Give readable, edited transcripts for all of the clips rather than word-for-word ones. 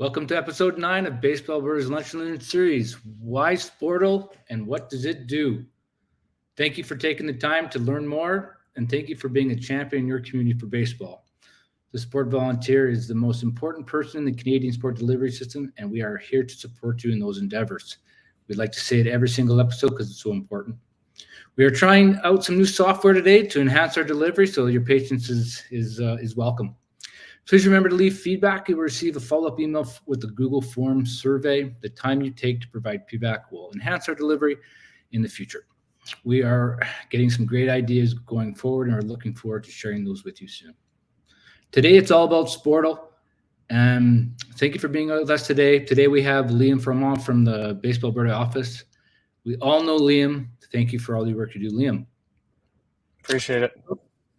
Welcome to episode 9 of Baseball Bird's Lunch and Learn series. Why Spordle and what does it do? Thank you for taking the time to learn more, and thank you for being a champion in your community for baseball. The sport volunteer is the most important person in the Canadian sport delivery system, and we are here to support you in those endeavors. We'd like to say it every single episode because it's so important. We are trying out some new software today to enhance our delivery, so your patience is welcome. Please remember to leave feedback. You will receive a follow-up email with the Google Form survey. The time you take to provide feedback will enhance our delivery in the future. We are getting some great ideas going forward and are looking forward to sharing those with you soon. Today, it's all about Spordle. Thank you for being with us today. Today, we have Liam Fremont from the Baseball Alberta office. We all know Liam. Thank you for all the work you do, Liam. Appreciate it.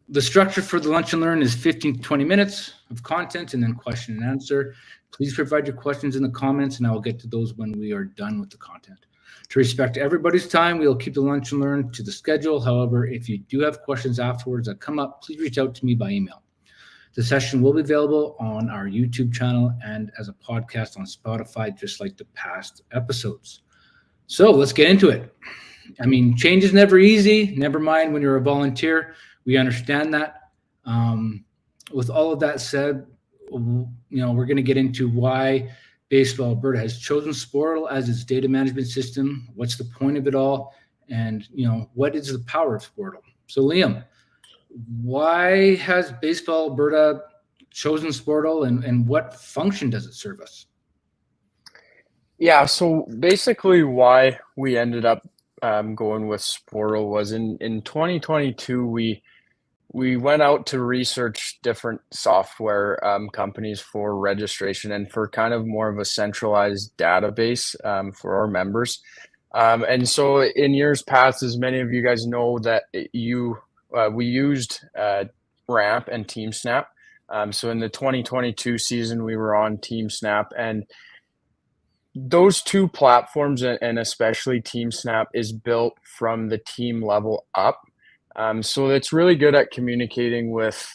The structure for the Lunch and Learn is 15 to 20 minutes of content and then question and answer. Please provide your questions in the comments, and I will get to those when we are done with the content. To respect everybody's time, we will keep the Lunch and Learn to the schedule. However, if you do have questions afterwards that come up, please reach out to me by email. The session will be available on our YouTube channel and as a podcast on Spotify, just like the past episodes. So let's get into it. I mean, change is never easy. Never mind when you're a volunteer. We understand that. With all of that said, we're going to get into why Baseball Alberta has chosen Spordle as its data management system. What's the point of it all? And, what is the power of Spordle? So, Liam, why has Baseball Alberta chosen Spordle and what function does it serve us? Yeah, so basically why we ended up going with Spordle was in 2022, we went out to research different software companies for registration and for kind of more of a centralized database for our members. And so in years past, as many of you guys know, that we used Ramp and TeamSnap. So in the 2022 season, we were on TeamSnap, and those two platforms, and especially TeamSnap, is built from the team level up. So it's really good at communicating with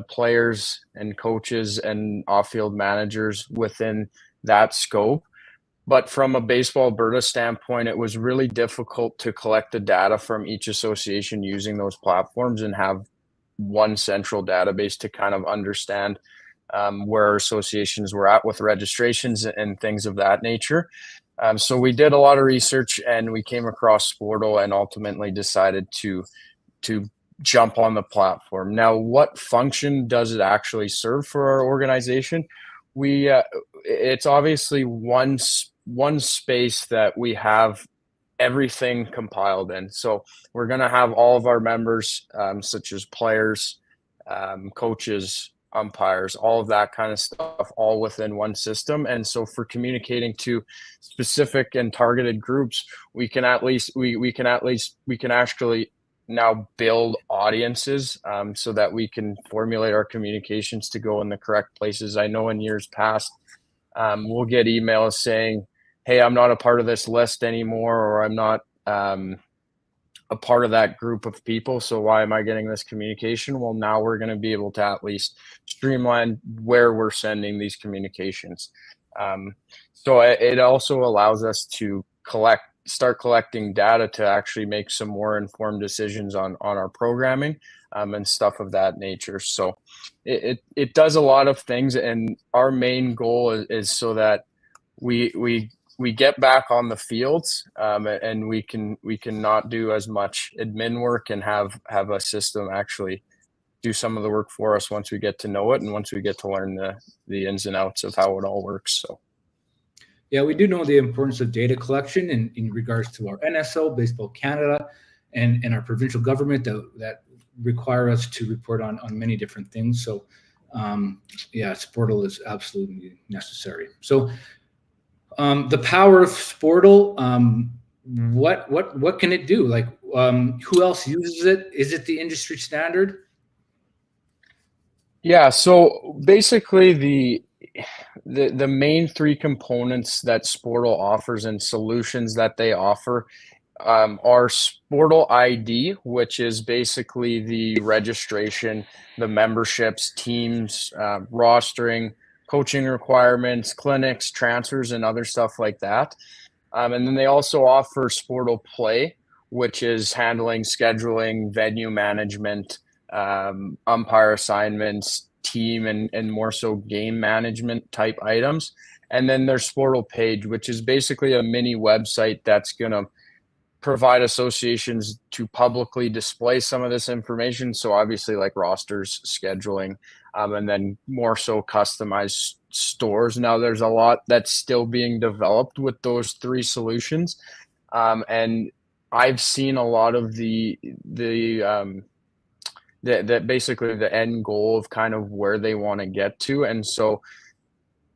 players and coaches and off-field managers within that scope. But from a Baseball Alberta standpoint, it was really difficult to collect the data from each association using those platforms and have one central database to kind of understand where associations were at with registrations and things of that nature. So we did a lot of research and we came across Spordle and ultimately decided to jump on the platform. Now, what function does it actually serve for our organization? It's obviously one space that we have everything compiled in. So we're going to have all of our members, such as players, coaches, umpires, all of that kind of stuff, all within one system. And so for communicating to specific and targeted groups, we can actually now build audiences so that we can formulate our communications to go in the correct places. I know in years past, we'll get emails saying, hey, I'm not a part of this list anymore, or I'm not a part of that group of people, so why am I getting this communication? Well, now we're going to be able to at least streamline where we're sending these communications. So it also allows us to start collecting data to actually make some more informed decisions on our programming and stuff of that nature. So it does a lot of things, and our main goal is so that we get back on the fields and we can not do as much admin work and have a system actually do some of the work for us once we get to know it and once we get to learn the ins and outs of how it all works. So. Yeah, we do know the importance of data collection in regards to our NSO, Baseball Canada, and our provincial government that require us to report on many different things. So, Spordle is absolutely necessary. So, the power of Spordle, what can it do? Like, who else uses it? Is it the industry standard? Yeah, so basically the main three components that Spordle offers and solutions that they offer are Spordle ID, which is basically the registration, the memberships, teams, rostering, coaching requirements, clinics, transfers, and other stuff like that. And then they also offer Spordle Play, which is handling scheduling, venue management, umpire assignments, team, and more so game management type items. And then there's Spordle Page, which is basically a mini website that's going to provide associations to publicly display some of this information. So obviously like rosters, scheduling, and then more so customized stores. Now there's a lot that's still being developed with those three solutions. And I've seen a lot of that basically the end goal of kind of where they want to get to. And so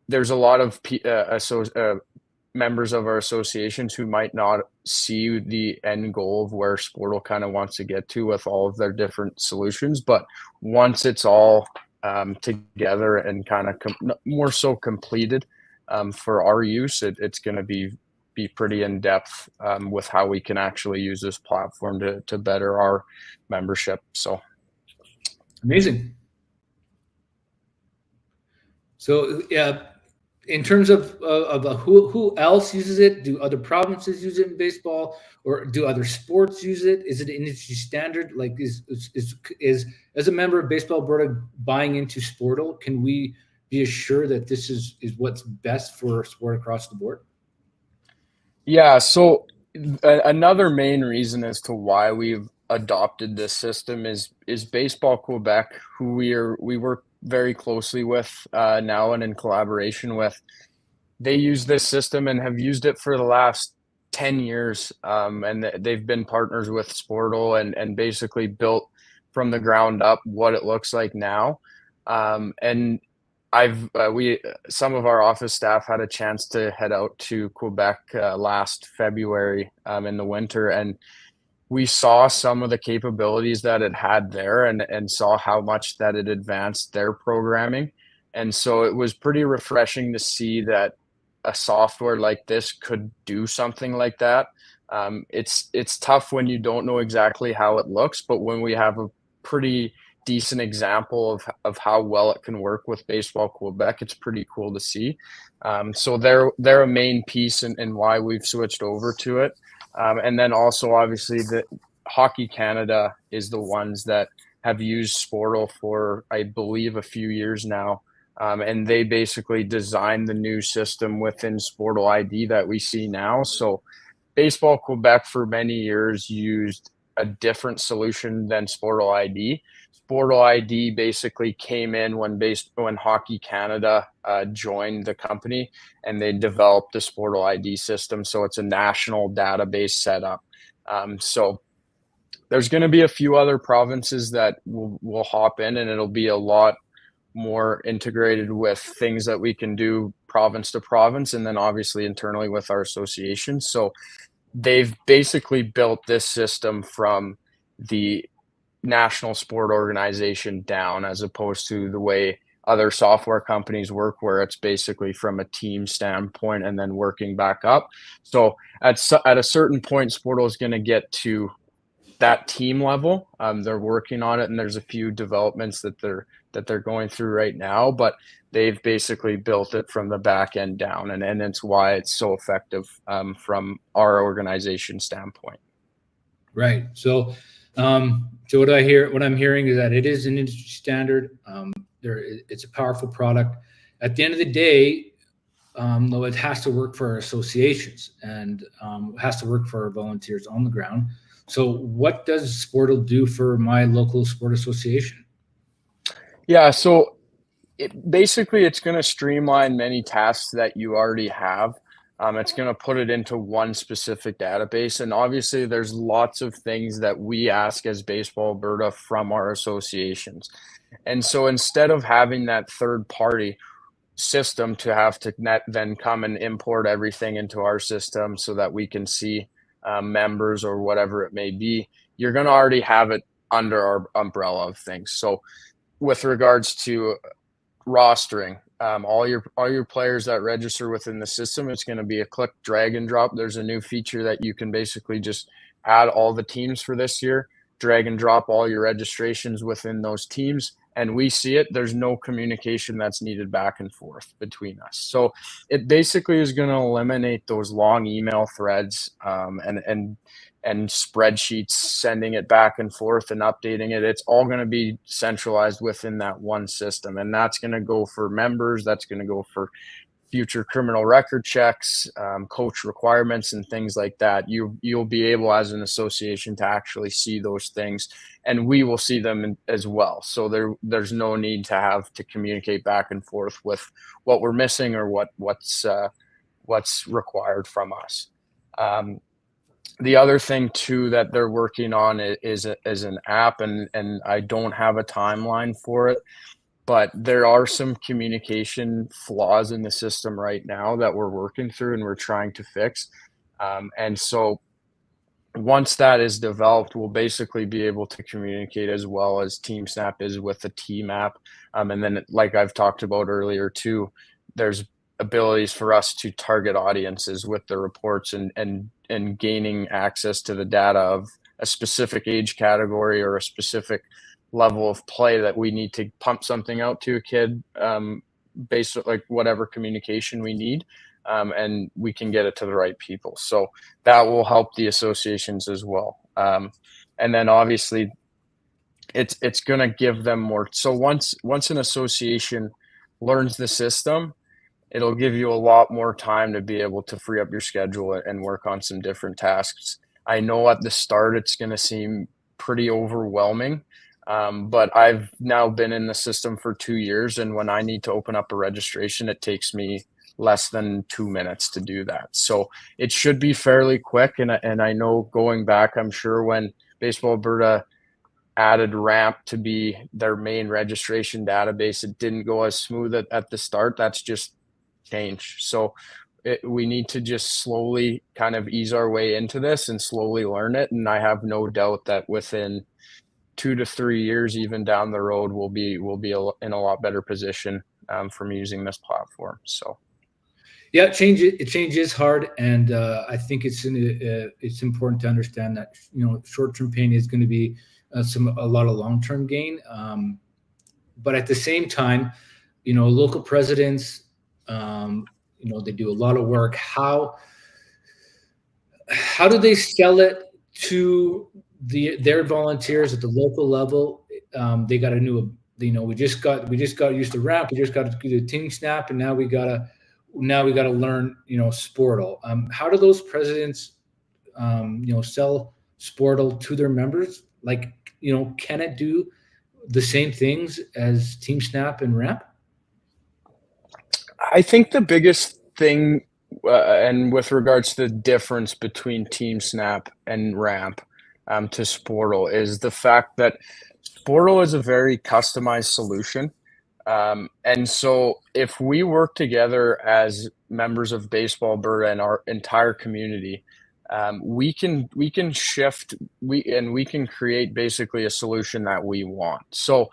there's a lot of members of our associations who might not see the end goal of where Sportle kind of wants to get to with all of their different solutions. But once it's all together and kind of more so completed for our use, it's going to be pretty in depth with how we can actually use this platform to better our membership. So amazing. So yeah, in terms of who else uses it? Do other provinces use it in baseball, or do other sports use it? Is it industry standard? Like, is as a member of Baseball Alberta buying into Sportle, can we be assured that this is what's best for sport across the board? yeah, so another main reason as to why we've adopted this system is Baseball Quebec, who we work very closely with now and in collaboration with. They use this system and have used it for the last 10 years. And they've been partners with Sportle and basically built from the ground up what it looks like now. And some of our office staff had a chance to head out to Quebec last February in the winter, and we saw some of the capabilities that it had there and saw how much that it advanced their programming. And so it was pretty refreshing to see that a software like this could do something like that. It's tough when you don't know exactly how it looks, but when we have a pretty decent example of how well it can work with Baseball Quebec, it's pretty cool to see. So they're a main piece in why we've switched over to it. And then also obviously the Hockey Canada is the ones that have used Sportle for, I believe, a few years now. And they basically designed the new system within Sportle ID that we see now. So Baseball Quebec for many years used a different solution than Sportle ID. Sportle ID basically came in when Hockey Canada joined the company, and they developed the Sportle ID system. So it's a national database setup. So there's going to be a few other provinces that will hop in, and it'll be a lot more integrated with things that we can do province to province, and then obviously internally with our association. So they've basically built this system from the national sport organization down, as opposed to the way other software companies work, where it's basically from a team standpoint and then working back up. So at a certain point, Sportle is going to get to that team level. They're working on it, and there's a few developments that they're going through right now, but they've basically built it from the back end down, and it's why it's so effective from our organization standpoint. Right. So, so what I'm hearing is that it is an industry standard. It's a powerful product. At the end of the day, though, it has to work for our associations and it has to work for our volunteers on the ground. So what does Sportle do for my local sport association? Yeah, so it's going to streamline many tasks that you already have. It's going to put it into one specific database. And obviously, there's lots of things that we ask as Baseball Alberta from our associations. And so instead of having that third party system to have to then come and import everything into our system so that we can see members or whatever it may be, you're going to already have it under our umbrella of things. So with regards to rostering, all your players that register within the system, it's going to be a click, drag and drop. There's a new feature that you can basically just add all the teams for this year, drag and drop all your registrations within those teams, and we see it, there's no communication that's needed back and forth between us. So it basically is going to eliminate those long email threads, and spreadsheets, sending it back and forth and updating it. It's all going to be centralized within that one system. And that's going to go for members. That's going to go for future criminal record checks, coach requirements, and things like that. You'll be able, as an association, to actually see those things, and we will see them as well. So there's no need to have to communicate back and forth with what we're missing or what's required from us. The other thing too that they're working on is an app, and I don't have a timeline for it, but there are some communication flaws in the system right now that we're working through and we're trying to fix. And so once that is developed, we'll basically be able to communicate as well as TeamSnap is with the team app. And then, like I've talked about earlier too, there's abilities for us to target audiences with the reports, and gaining access to the data of a specific age category or a specific level of play that we need to pump something out to a kid, based on like whatever communication we need, and we can get it to the right people. So that will help the associations as well. And then obviously it's going to give them more. So once an association learns the system, it'll give you a lot more time to be able to free up your schedule and work on some different tasks. I know at the start it's going to seem pretty overwhelming, but I've now been in the system for 2 years, and when I need to open up a registration, it takes me less than 2 minutes to do that. So it should be fairly quick. And I know, going back, I'm sure when Baseball Alberta added RAMP to be their main registration database, it didn't go as smooth at the start. That's just change. So we need to just slowly kind of ease our way into this and slowly learn it. And I have no doubt that within 2 to 3 years, even down the road, we'll be in a lot better position from using this platform. So yeah, change is hard, and I think it's important to understand that short-term pain is going to be a lot of long-term gain, but at the same time, local presidents, they do a lot of work. How do they sell it to their volunteers at the local level? They got a new, we just got used to RAMP, we just got to do TeamSnap, and now we got to learn, Spordle. How do those presidents, sell Spordle to their members? Like, can it do the same things as TeamSnap and RAMP? I think the biggest thing, and with regards to the difference between TeamSnap and RAMP to Spordle, is the fact that Spordle is a very customized solution. And so if we work together as members of Baseball Alberta and our entire community, we can shift, we can create basically a solution that we want. So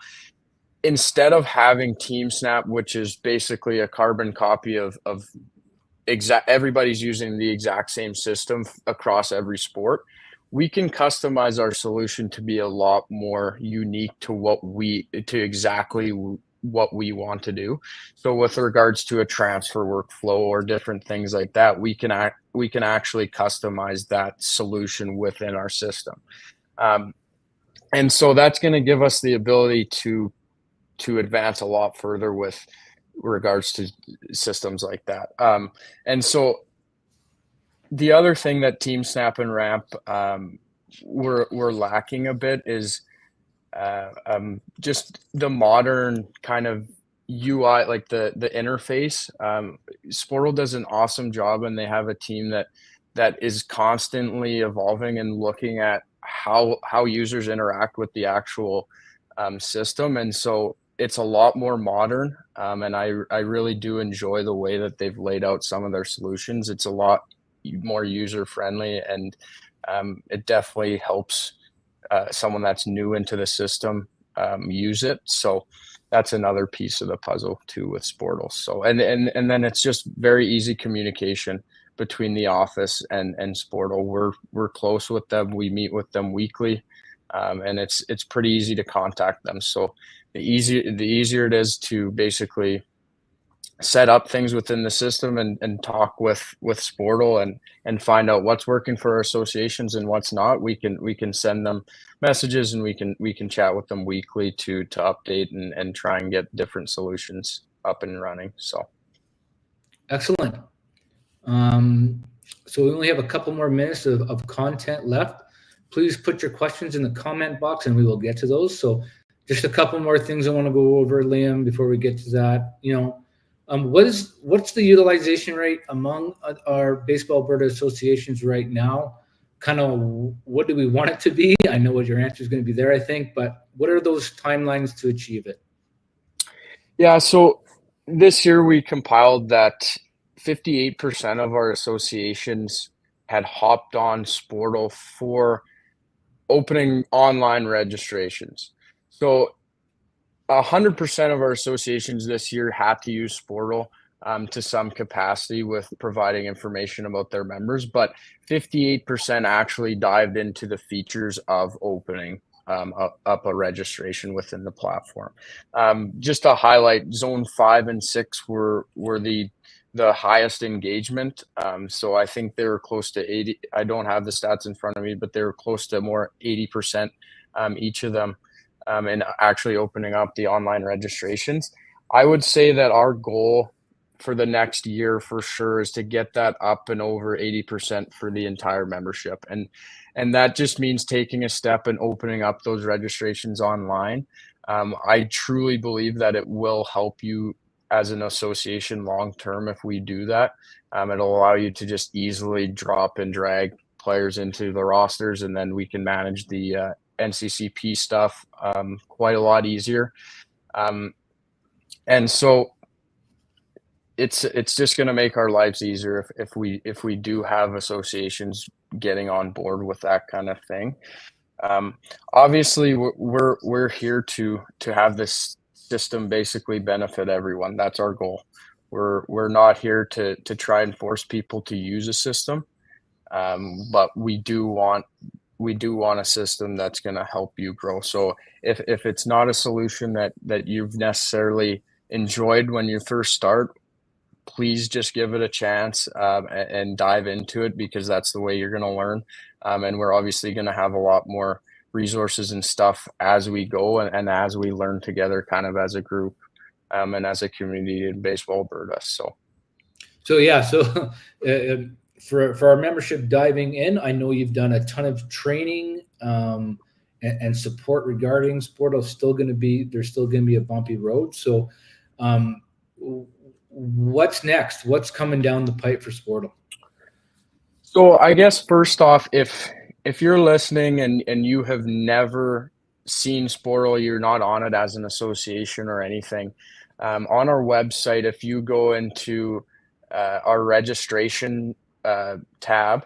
instead of having TeamSnap, which is basically a carbon copy of everybody's using the exact same system across every sport, we can customize our solution to be a lot more unique to exactly what we want to do. So with regards to a transfer workflow or different things like that, we can actually customize that solution within our system. And so that's going to give us the ability to advance a lot further with regards to systems like that. And so the other thing that TeamSnap and RAMP we're lacking a bit is just the modern kind of UI, like the interface. Sportle does an awesome job, and they have a team that is constantly evolving and looking at how users interact with the actual system. And so it's a lot more modern, and I really do enjoy the way that they've laid out some of their solutions. It's a lot more user friendly, and it definitely helps someone that's new into the system use it. So that's another piece of the puzzle too with Sportle. So and then it's just very easy communication between the office and Sportle. We're close with them. We meet with them weekly. and it's pretty easy to contact them. So the easier it is to basically set up things within the system and talk with Spordle and find out what's working for our associations and what's not. We can send them messages, and we can chat with them weekly to update and try and get different solutions up and running. So Excellent. So we only have a couple more minutes of content left. Please put your questions in the comment box and we will get to those. So just a couple more things I want to go over, Liam, before we get to that. What's the utilization rate among our Baseball Alberta associations right now? Kind of what do we want it to be? I know what your answer is going to be there, I think, but what are those timelines to achieve it? yeah, so this year we compiled that 58% of our associations had hopped on Sportle for opening online registrations. So 100% of our associations this year had to use Sportle to some capacity with providing information about their members, but 58% actually dived into the features of opening up a registration within the platform. Just to highlight, Zone 5 and 6 were the highest engagement. So I think they were close to 80. I don't have the stats in front of me, but they were close to more 80% each of them. And actually opening up the online registrations. I would say that our goal for the next year for sure is to get that up and over 80% for the entire membership. And that just means taking a step and opening up those registrations online. I truly believe that it will help you as an association long term if we do that. It'll allow you to just easily drop and drag players into the rosters, and then we can manage the NCCP stuff quite a lot easier. And so it's just going to make our lives easier if we do have associations getting on board with that kind of thing. Obviously, we're here to have this system basically benefit everyone. That's our goal. We're not here to try and force people to use a system, but we do want a system that's going to help you grow. So if it's not a solution that you've necessarily enjoyed when you first start, please just give it a chance and dive into it, because that's the way you're going to learn. And we're obviously going to have a lot more resources and stuff as we go and as we learn together kind of as a group and as a community in Baseball Alberta. So for our membership diving in, I know you've done a ton of training and support regarding Spordle. There's still going to be a bumpy road. So what's next? What's coming down the pipe for Spordle? So I guess first off, if you're listening and you have never seen Spordle, you're not on it as an association or anything, on our website, if you go into our registration tab,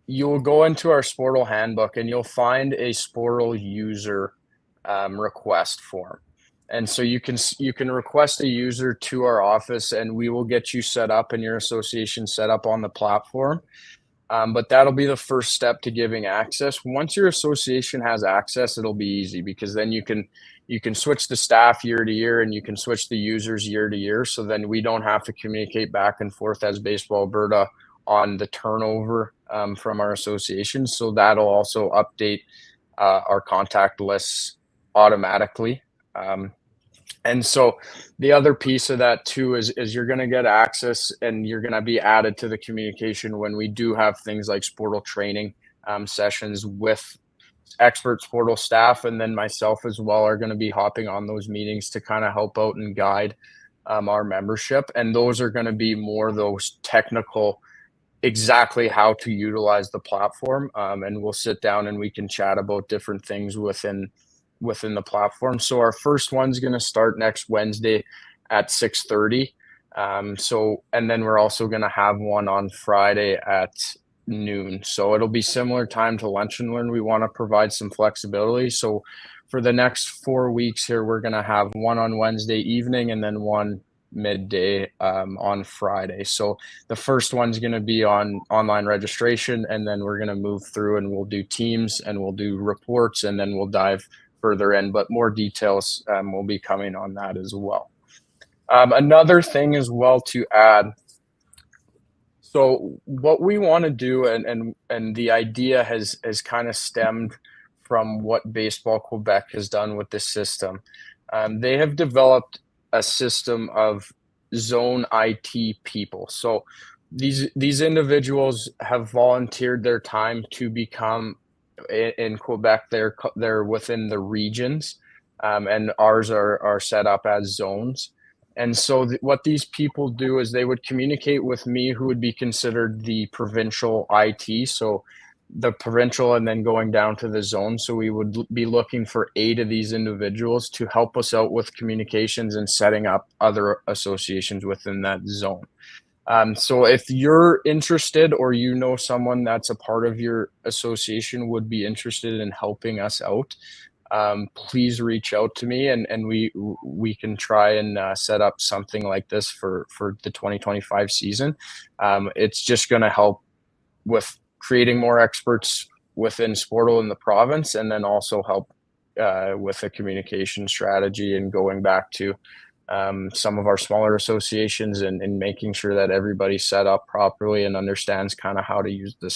you'll go into our Spordle handbook and you'll find a Spordle user request form. And so you can request a user to our office and we will get you set up and your association set up on the platform. But that'll be the first step to giving access. Once your association has access, it'll be easy, because then you can switch the staff year to year and you can switch the users year to year. So then we don't have to communicate back and forth as Baseball Alberta on the turnover from our association. So that'll also update our contact lists automatically. And so the other piece of that too is you're going to get access and you're going to be added to the communication when we do have things like Spordle training sessions with expert Spordle staff, and then myself as well are going to be hopping on those meetings to kind of help out and guide our membership. And those are going to be more those technical, exactly how to utilize the platform. And we'll sit down and we can chat about different things within the platform. So our first one's going to start next Wednesday at 6:30. And then we're also going to have one on Friday at noon. So it'll be similar time to Lunch and Learn. We want to provide some flexibility. So for the next 4 weeks here, we're going to have one on Wednesday evening and then one midday on Friday. So the first one's going to be on online registration, and then we're going to move through and we'll do teams and we'll do reports, and then we'll dive further in. But more details will be coming on that as well. Another thing as well to add. So what we want to do, and the idea has kind of stemmed from what Baseball Quebec has done with this system. They have developed a system of zone IT people. So these individuals have volunteered their time to become in Quebec. They're within the regions, and ours are set up as zones. And so what these people do is they would communicate with me, who would be considered the provincial IT. So the provincial and then going down to the zone. So we would be looking for 8 of these individuals to help us out with communications and setting up other associations within that zone. So if you're interested, or you know someone that's a part of your association would be interested in helping us out, please reach out to me, and we can try and set up something like this for the 2025 season. It's just going to help with creating more experts within Spordle in the province, and then also help with a communication strategy and going back to some of our smaller associations and making sure that everybody's set up properly and understands kind of how to use the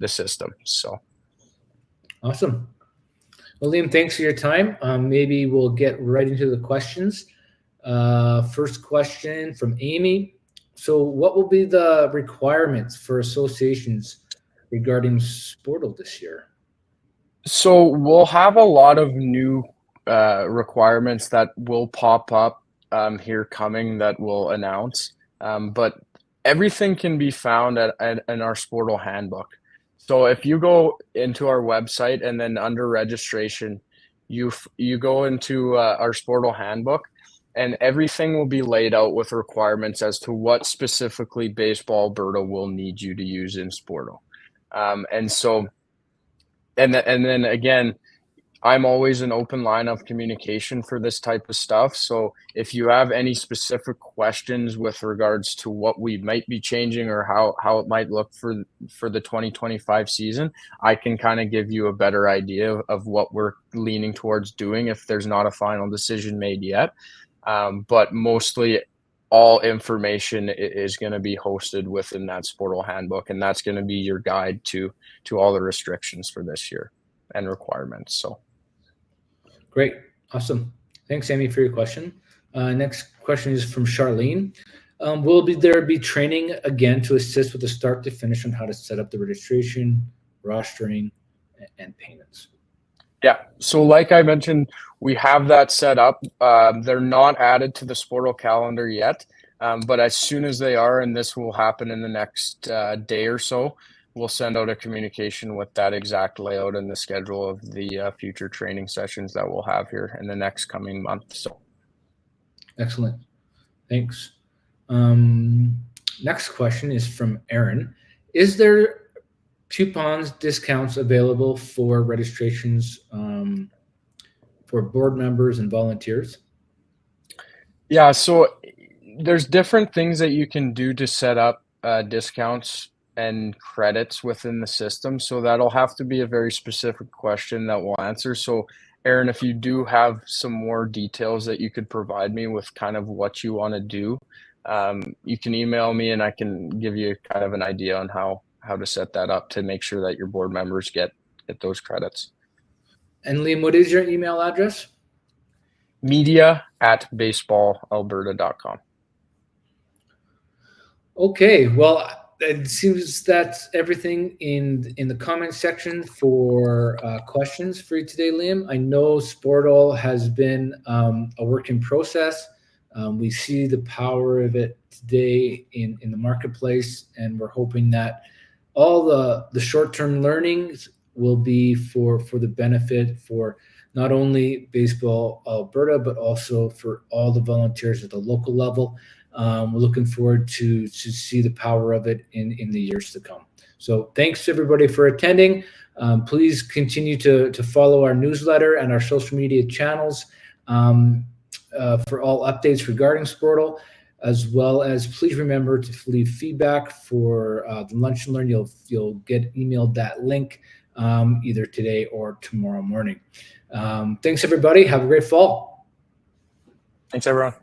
system. So awesome. Well, Liam, thanks for your time. Maybe we'll get right into the questions. First question from Amy. So what will be the requirements for associations regarding Spordle this year? So we'll have a lot of new requirements that will pop up here coming that we'll announce. But everything can be found in our Spordle handbook. So if you go into our website and then under registration, you go into our Spordle handbook, and everything will be laid out with requirements as to what specifically Baseball Alberta will need you to use in Spordle. And then again, I'm always an open line of communication for this type of stuff. So if you have any specific questions with regards to what we might be changing or how it might look for the 2025 season, I can kind of give you a better idea of what we're leaning towards doing if there's not a final decision made yet. But mostly all information is going to be hosted within that Spordle handbook, and that's going to be your guide to all the restrictions for this year and requirements. So great. Awesome. Thanks, Amy, for your question. Next question is from Charlene. Will there be training again to assist with the start to finish on how to set up the registration, rostering, and payments? Yeah. So like I mentioned, we have that set up. They're not added to the Spordle calendar yet, but as soon as they are, and this will happen in the next day or so, we'll send out a communication with that exact layout and the schedule of the future training sessions that we'll have here in the next coming month. So, excellent. Thanks. Next question is from Aaron. Is there coupons, discounts available for registrations for board members and volunteers? Yeah, so there's different things that you can do to set up discounts and credits within the system. So that'll have to be a very specific question that we'll answer. So Aaron, if you do have some more details that you could provide me with kind of what you want to do, you can email me and I can give you kind of an idea on how to set that up to make sure that your board members get those credits. And Liam, what is your email address? media@baseballalberta.com. Okay, well, it seems that's everything in the comment section for questions for you today, Liam. I know Spordle has been a work in process. We see the power of it today in the marketplace, and we're hoping that all the short-term learnings will be for the benefit for not only Baseball Alberta, but also for all the volunteers at the local level. We're looking forward to see the power of it in the years to come. So thanks everybody for attending. Please continue to follow our newsletter and our social media channels for all updates regarding Spordle. as well as please remember to leave feedback for the Lunch and Learn. You'll get emailed that link either today or tomorrow morning. Thanks, everybody. Have a great fall. Thanks, everyone.